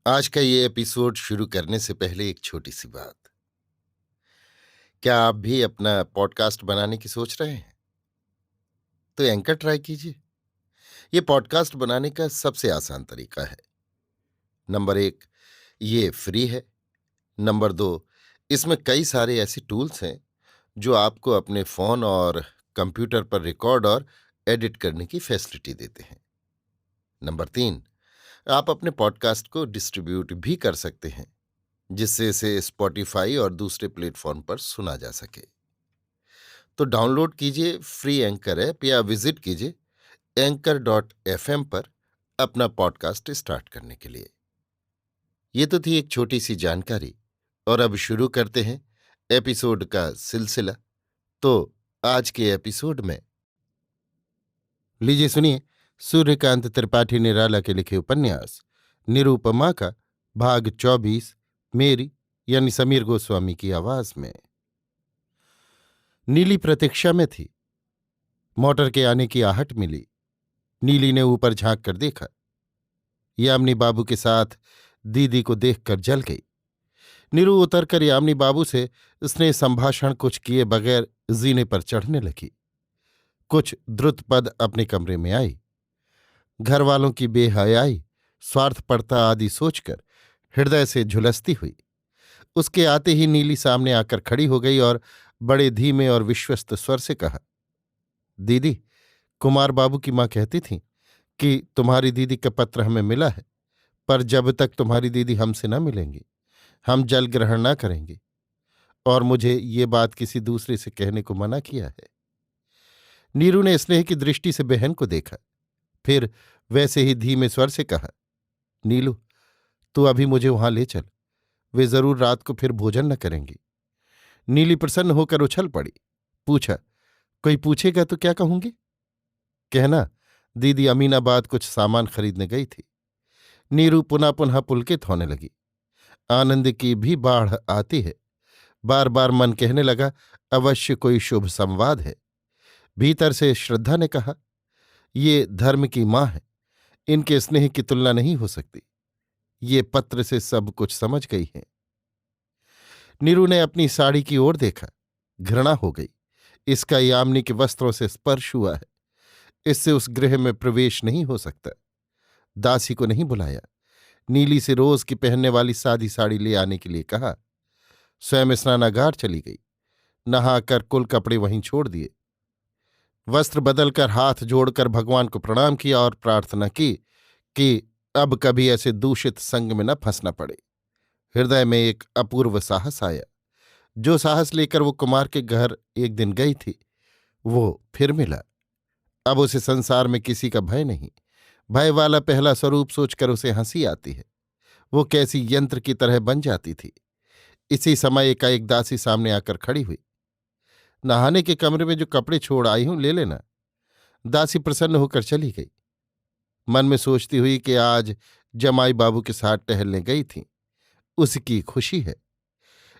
आज का ये एपिसोड शुरू करने से पहले एक छोटी सी बात। क्या आप भी अपना पॉडकास्ट बनाने की सोच रहे हैं? तो एंकर ट्राई कीजिए। ये पॉडकास्ट बनाने का सबसे आसान तरीका है। नंबर 1, ये फ्री है। नंबर 2, इसमें कई सारे ऐसे टूल्स हैं जो आपको अपने फोन और कंप्यूटर पर रिकॉर्ड और एडिट करने की फैसिलिटी देते हैं। नंबर 3, आप अपने पॉडकास्ट को डिस्ट्रीब्यूट भी कर सकते हैं, जिससे इसे स्पॉटिफाई और दूसरे प्लेटफॉर्म पर सुना जा सके। तो डाउनलोड कीजिए फ्री एंकर ऐप या विजिट कीजिए anchor.fm पर अपना पॉडकास्ट स्टार्ट करने के लिए। ये तो थी एक छोटी सी जानकारी, और अब शुरू करते हैं एपिसोड का सिलसिला। तो आज के एपिसोड में लीजिए सुनिए सूर्यकांत त्रिपाठी निराला के लिखे उपन्यास निरूपमा का भाग 24, मेरी यानी समीर गोस्वामी की आवाज में। नीली प्रतीक्षा में थी। मोटर के आने की आहट मिली। नीली ने ऊपर झांक कर देखा। यामिनी बाबू के साथ दीदी को देखकर जल गई। नीरू उतरकर यामिनी बाबू से स्नेह संभाषण कुछ किए बगैर जीने पर चढ़ने लगी। कुछ द्रुत पद अपने कमरे में आई। घर वालों की बेहयाई, स्वार्थपरता आदि सोचकर हृदय से झुलसती हुई उसके आते ही नीली सामने आकर खड़ी हो गई और बड़े धीमे और विश्वस्त स्वर से कहा, दीदी, कुमार बाबू की माँ कहती थी कि तुम्हारी दीदी का पत्र हमें मिला है, पर जब तक तुम्हारी दीदी हमसे न मिलेंगी हम जल ग्रहण न करेंगे, और मुझे ये बात किसी दूसरे से कहने को मना किया है। नीरू ने स्नेह की दृष्टि से बहन को देखा, फिर वैसे ही धीमे स्वर से कहा, नीलू, तू अभी मुझे वहां ले चल, वे जरूर रात को फिर भोजन न करेंगी। नीली प्रसन्न होकर उछल पड़ी। पूछा, कोई पूछेगा तो क्या कहूंगी? कहना, दीदी अमीनाबाद कुछ सामान खरीदने गई थी। नीरू पुनः पुनः पुलकित होने लगी। आनंद की भी बाढ़ आती है। बार बार मन कहने लगा, अवश्य कोई शुभ संवाद है। भीतर से श्रद्धा ने कहा, ये धर्म की माँ है, इनके स्नेह की तुलना नहीं हो सकती। ये पत्र से सब कुछ समझ गई है। नीरू ने अपनी साड़ी की ओर देखा। घृणा हो गई। इसका यामिनी के वस्त्रों से स्पर्श हुआ है। इससे उस गृह में प्रवेश नहीं हो सकता। दासी को नहीं बुलाया। नीली से रोज की पहनने वाली सादी साड़ी ले आने के लिए कहा। स्वयं स्नानागार चली गई। नहाकर कुल कपड़े वहीं छोड़ दिए। वस्त्र बदलकर हाथ जोड़कर भगवान को प्रणाम किया और प्रार्थना की कि अब कभी ऐसे दूषित संग में न फंसना पड़े। हृदय में एक अपूर्व साहस आया। जो साहस लेकर वो कुमार के घर एक दिन गई थी, वो फिर मिला। अब उसे संसार में किसी का भय नहीं। भय वाला पहला स्वरूप सोचकर उसे हंसी आती है। वो कैसी यंत्र की तरह बन जाती थी। इसी समय एकाएक दासी सामने आकर खड़ी हुई। नहाने के कमरे में जो कपड़े छोड़ आई हूं ले लेना। दासी प्रसन्न होकर चली गई। मन में सोचती हुई कि आज जमाई बाबू के साथ टहलने गई थी, उसकी खुशी है।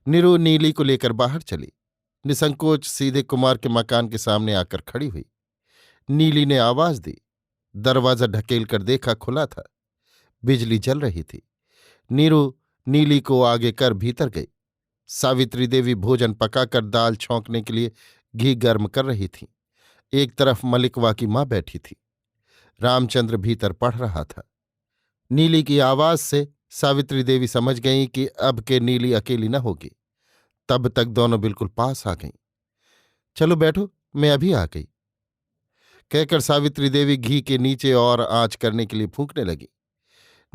नीरू नीली को लेकर बाहर चली। निसंकोच सीधे कुमार के मकान के सामने आकर खड़ी हुई। नीली ने आवाज दी। दरवाजा ढकेल कर देखा, खुला था। बिजली जल रही थी। नीरू नीली को आगे कर भीतर गई। सावित्री देवी भोजन पकाकर दाल छौंकने के लिए घी गर्म कर रही थी। एक तरफ मलिकवा की मां बैठी थी। रामचंद्र भीतर पढ़ रहा था। नीली की आवाज से सावित्री देवी समझ गईं कि अब के नीली अकेली न होगी। तब तक दोनों बिल्कुल पास आ गईं। चलो बैठो, मैं अभी आ गई, कहकर सावित्री देवी घी के नीचे और आंच करने के लिए फूंकने लगी।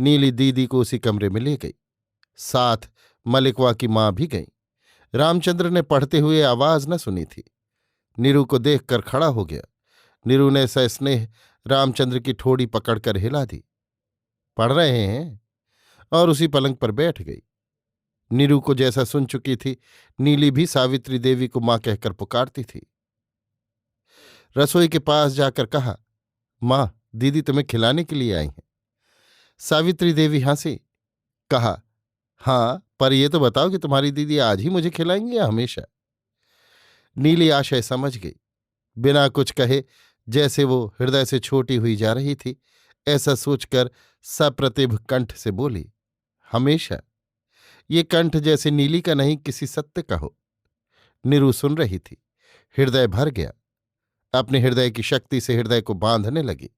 नीली दीदी को उसी कमरे में ले गई। साथ मलिकवा की मां भी गई। रामचंद्र ने पढ़ते हुए आवाज न सुनी थी। नीरू को देखकर खड़ा हो गया। नीरू ने सस्नेह रामचंद्र की ठोड़ी पकड़कर हिला दी। पढ़ रहे हैं? और उसी पलंग पर बैठ गई। नीरू को जैसा सुन चुकी थी, नीली भी सावित्री देवी को मां कहकर पुकारती थी। रसोई के पास जाकर कहा, मां, दीदी तुम्हें खिलाने के लिए आई हैं। सावित्री देवी हंसी। कहा, हाँ, पर यह तो बताओ कि तुम्हारी दीदी आज ही मुझे खिलाएंगी या हमेशा? नीली आशय समझ गई। बिना कुछ कहे, जैसे वो हृदय से छोटी हुई जा रही थी, ऐसा सोचकर सप्रतिभ कंठ से बोली, हमेशा। ये कंठ जैसे नीली का नहीं, किसी सत्य का हो। नीरू सुन रही थी। हृदय भर गया। अपने हृदय की शक्ति से हृदय को बांधने लगी।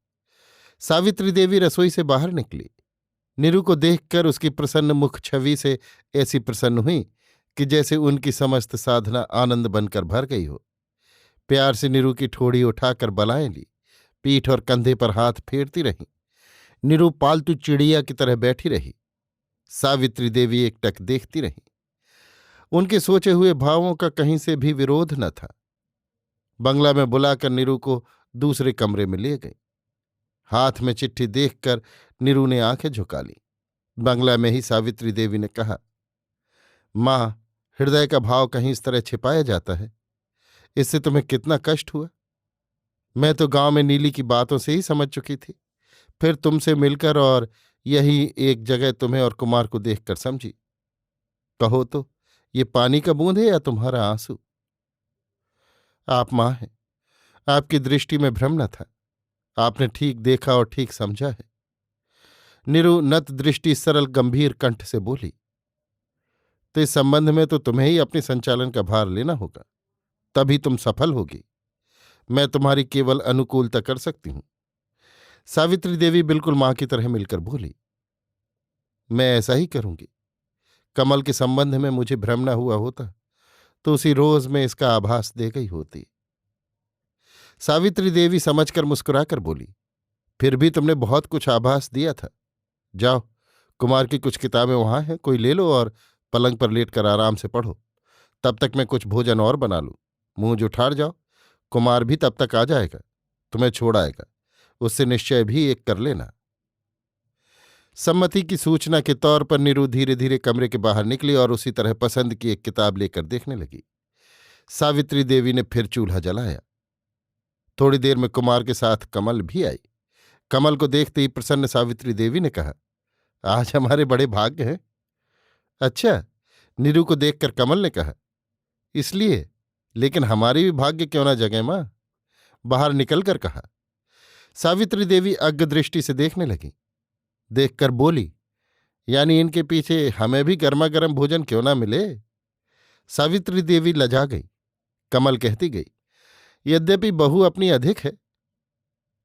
सावित्री देवी रसोई से बाहर निकली। नीरू को देखकर उसकी प्रसन्न मुख छवि से ऐसी प्रसन्न हुई कि जैसे उनकी समस्त साधना आनंद बनकर भर गई हो। प्यार से नीरू की ठोड़ी उठाकर बलाएं ली, पीठ और कंधे पर हाथ फेरती रहीं। नीरू पालतू चिड़िया की तरह बैठी रही। सावित्री देवी एकटक देखती रहीं। उनके सोचे हुए भावों का कहीं से भी विरोध न था। बंगला में बुलाकर नीरू को दूसरे कमरे में ले गई। हाथ में चिट्ठी देखकर नीरू ने आंखें झुका ली। बंगला में ही सावित्री देवी ने कहा, मां, हृदय का भाव कहीं इस तरह छिपाया जाता है। इससे तुम्हें कितना कष्ट हुआ। मैं तो गांव में नीली की बातों से ही समझ चुकी थी, फिर तुमसे मिलकर और यही एक जगह तुम्हें और कुमार को देखकर समझी। कहो तो ये पानी का बूंद है या तुम्हारा आंसू? आप मां हैं, आपकी दृष्टि में भ्रम न था। आपने ठीक देखा और ठीक समझा है। नीरू नत दृष्टि सरल गंभीर कंठ से बोली, तो इस संबंध में तो तुम्हें ही अपने संचालन का भार लेना होगा, तभी तुम सफल होगी। मैं तुम्हारी केवल अनुकूलता कर सकती हूं। सावित्री देवी बिल्कुल मां की तरह मिलकर बोली, मैं ऐसा ही करूंगी। कमल के संबंध में मुझे भ्रम न हुआ होता तो उसी रोज में इसका आभास दे गई होती। सावित्री देवी समझकर मुस्कुराकर बोली, फिर भी तुमने बहुत कुछ आभास दिया था। जाओ, कुमार की कुछ किताबें वहां हैं, कोई ले लो और पलंग पर लेटकर आराम से पढ़ो। तब तक मैं कुछ भोजन और बना लूं। मुंह जुठाड़ जाओ, कुमार भी तब तक आ जाएगा, तुम्हें छोड़ आएगा। उससे निश्चय भी एक कर लेना। सम्मति की सूचना के तौर पर नीरू धीरे धीरे कमरे के बाहर निकली और उसी तरह पसंद की एक किताब लेकर देखने लगी। सावित्री देवी ने फिर चूल्हा जलाया। थोड़ी देर में कुमार के साथ कमल भी आई। कमल को देखते ही प्रसन्न सावित्री देवी ने कहा, आज हमारे बड़े भाग्य हैं। अच्छा, नीरू को देखकर कमल ने कहा, इसलिए, लेकिन हमारी भी भाग्य क्यों ना जगे मां? बाहर निकलकर कहा। सावित्री देवी अज्ञ दृष्टि से देखने लगी। देखकर बोली, यानी इनके पीछे हमें भी गर्मा गर्म भोजन क्यों ना मिले? सावित्री देवी लजा गई। कमल कहती गई, यद्यपि बहू अपनी अधिक है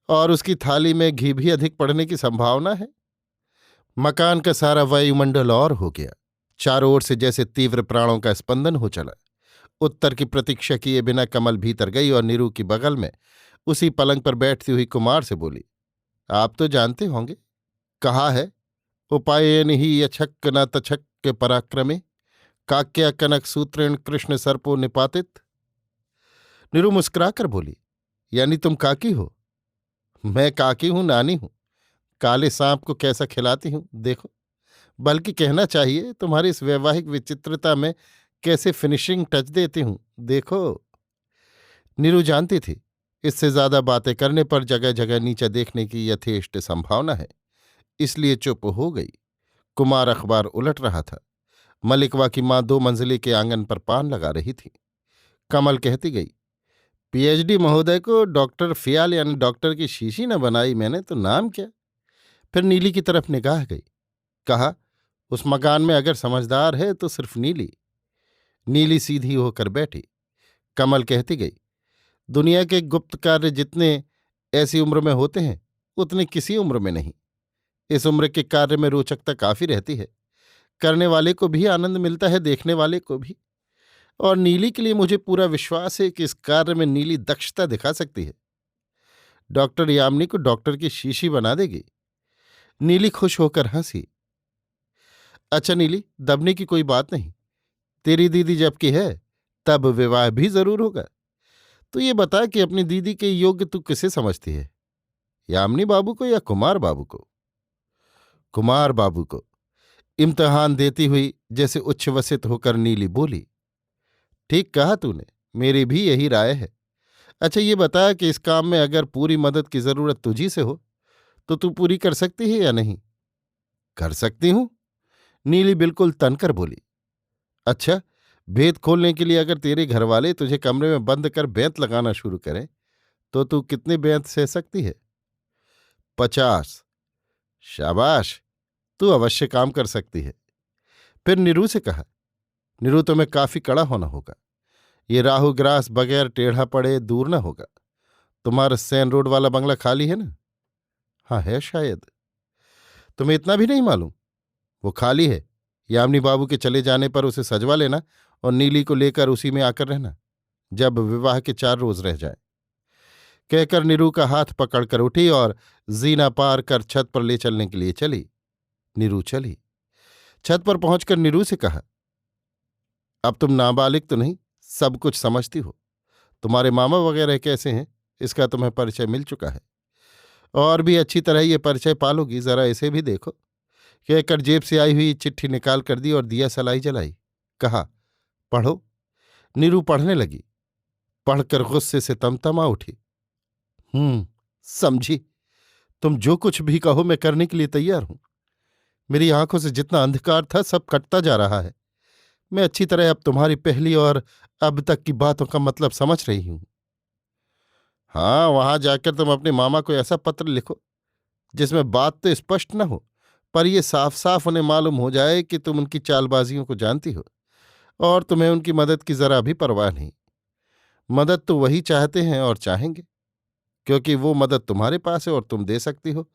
और उसकी थाली में घी भी अधिक पड़ने की संभावना है। मकान का सारा वायुमंडल और हो गया। चारों ओर से जैसे तीव्र प्राणों का स्पंदन हो चला। उत्तर की प्रतीक्षा किए बिना कमल भीतर गई और नीरू की बगल में उसी पलंग पर बैठती हुई कुमार से बोली, आप तो जानते होंगे, कहा है, उपायन ही यछक्क न तछक्क पराक्रमे काक्या कनक सूत्रेण कृष्ण सर्पो निपातित। नीरू मुस्कुराकर बोली, यानी तुम काकी हो? मैं काकी हूं, नानी हूं। काले सांप को कैसा खिलाती हूं देखो। बल्कि कहना चाहिए तुम्हारी इस वैवाहिक विचित्रता में कैसे फिनिशिंग टच देती हूं देखो। नीरू जानती थी इससे ज्यादा बातें करने पर जगह जगह नीचे देखने की यथेष्ट संभावना है, इसलिए चुप हो गई। कुमार अखबार उलट रहा था। मलिकवा की मां 2 मंजिले के आंगन पर पान लगा रही थी। कमल कहती गई, पीएचडी महोदय को डॉक्टर फियाल यानी डॉक्टर की शीशी न बनाई मैंने तो नाम क्या। फिर नीली की तरफ निगाह गई। कहा, उस मकान में अगर समझदार है तो सिर्फ नीली। नीली सीधी होकर बैठी। कमल कहती गई, दुनिया के गुप्त कार्य जितने ऐसी उम्र में होते हैं उतने किसी उम्र में नहीं। इस उम्र के कार्य में रोचकता काफी रहती है। करने वाले को भी आनंद मिलता है, देखने वाले को भी। और नीली के लिए मुझे पूरा विश्वास है कि इस कार्य में नीली दक्षता दिखा सकती है। डॉक्टर यामिनी को डॉक्टर की शीशी बना देगी। नीली खुश होकर हंसी। अच्छा नीली, दबने की कोई बात नहीं। तेरी दीदी जबकि है तब विवाह भी जरूर होगा। तो ये बता कि अपनी दीदी के योग्य तू किसे समझती है, यामिनी बाबू को या कुमार बाबू को? कुमार बाबू को। इम्तिहान देती हुई जैसे उच्छ्वसित होकर नीली बोली, ठीक कहा तूने, मेरी भी यही राय है। अच्छा ये बता कि इस काम में अगर पूरी मदद की जरूरत तुझी से हो तो तू पूरी कर सकती है या नहीं? कर सकती हूं, नीली बिल्कुल तनकर बोली। अच्छा, भेद खोलने के लिए अगर तेरे घरवाले तुझे कमरे में बंद कर बेंत लगाना शुरू करें तो तू कितने बेंत सह सकती है? 50। शाबाश, तू अवश्य काम कर सकती है। फिर नीरू से कहा, नीरू तुम्हें काफी कड़ा होना होगा। ये राहु ग्रास बगैर टेढ़ा पड़े दूर न होगा। तुम्हारा सैन रोड वाला बंगला खाली है ना? हाँ है शायद। तुम्हें इतना भी नहीं मालूम? वो खाली है। यामिनी बाबू के चले जाने पर उसे सजवा लेना और नीली को लेकर उसी में आकर रहना, जब विवाह के 4 रोज रह जाए। कहकर नीरू का हाथ पकड़कर उठी और जीना पार कर छत पर ले चलने के लिए चली। नीरू चली। छत पर पहुंचकर नीरू से कहा, अब तुम नाबालिग तो नहीं, सब कुछ समझती हो। तुम्हारे मामा वगैरह कैसे हैं, इसका तुम्हें परिचय मिल चुका है। और भी अच्छी तरह ये परिचय पालोगी, जरा इसे भी देखो। कहकर जेब से आई हुई चिट्ठी निकाल कर दी और दिया सलाई जलाई। कहा, पढ़ो। नीरू पढ़ने लगी। पढ़कर गुस्से से तमतमा उठी। समझी। तुम जो कुछ भी कहो मैं करने के लिए तैयार हूं। मेरी आंखों से जितना अंधकार था सब कटता जा रहा है। मैं अच्छी तरह अब तुम्हारी पहली और अब तक की बातों का मतलब समझ रही हूं। हाँ, वहां जाकर तुम अपने मामा को ऐसा पत्र लिखो जिसमें बात तो स्पष्ट न हो, पर यह साफ साफ उन्हें मालूम हो जाए कि तुम उनकी चालबाजियों को जानती हो और तुम्हें उनकी मदद की जरा भी परवाह नहीं। मदद तो वही चाहते हैं और चाहेंगे, क्योंकि वो मदद तुम्हारे पास है और तुम दे सकती हो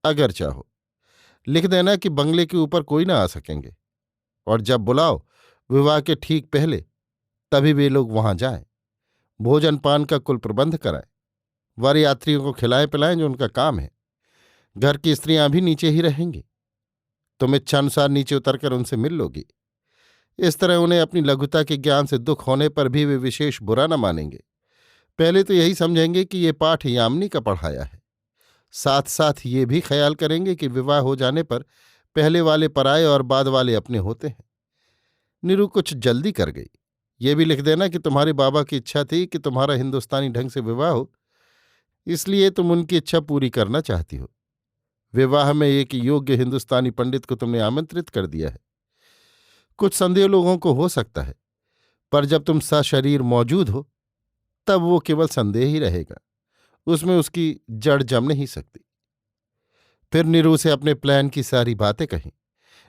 अगर चाहो। लिख देना कि बंगले के ऊपर कोई ना आ सकेंगे, और जब बुलाओ विवाह के ठीक पहले, तभी वे लोग वहां जाएं। भोजन पान का कुल प्रबंध कराएं। वर यात्रियों को खिलाएं पिलाएं, जो उनका काम है। घर की स्त्रियां भी नीचे ही रहेंगी। तुम इच्छानुसार नीचे उतरकर उनसे मिल लोगी। इस तरह उन्हें अपनी लघुता के ज्ञान से दुख होने पर भी वे विशेष बुरा न मानेंगे। पहले तो यही समझेंगे कि ये पाठ यामिनी का पढ़ाया है। साथ साथ ये भी ख्याल करेंगे कि विवाह हो जाने पर पहले वाले पराए और बाद वाले अपने होते हैं। नीरू कुछ जल्दी कर गई। ये भी लिख देना कि तुम्हारे बाबा की इच्छा थी कि तुम्हारा हिंदुस्तानी ढंग से विवाह हो, इसलिए तुम उनकी इच्छा पूरी करना चाहती हो। विवाह में एक योग्य हिंदुस्तानी पंडित को तुमने आमंत्रित कर दिया है। कुछ संदेह लोगों को हो सकता है, पर जब तुम सशरीर मौजूद हो तब वो केवल संदेह ही रहेगा, उसमें उसकी जड़ जम नहीं सकती। फिर नीरू से अपने प्लान की सारी बातें कहीं।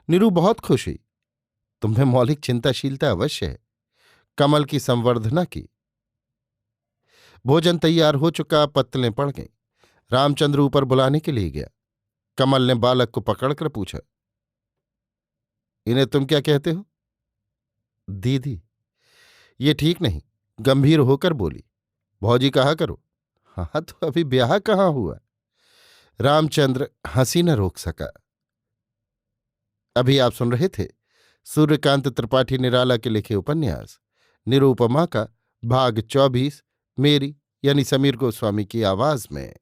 नीरू बहुत खुश हुई। तुम्हें मौलिक चिंताशीलता अवश्य है। कमल की संवर्धना की। भोजन तैयार हो चुका, पत्तलें पड़ गईं। रामचंद्र ऊपर बुलाने के लिए गया। कमल ने बालक को पकड़कर पूछा, इन्हें तुम क्या कहते हो? दीदी। ये ठीक नहीं, गंभीर होकर बोली। भौजी कहा करो। हाँ तो अभी ब्याह कहाँ हुआ? रामचंद्र हंसी न रोक सका। अभी आप सुन रहे थे सूर्यकांत त्रिपाठी निराला के लिखे उपन्यास निरूपमा का भाग 24, मेरी यानी समीर गोस्वामी की आवाज में।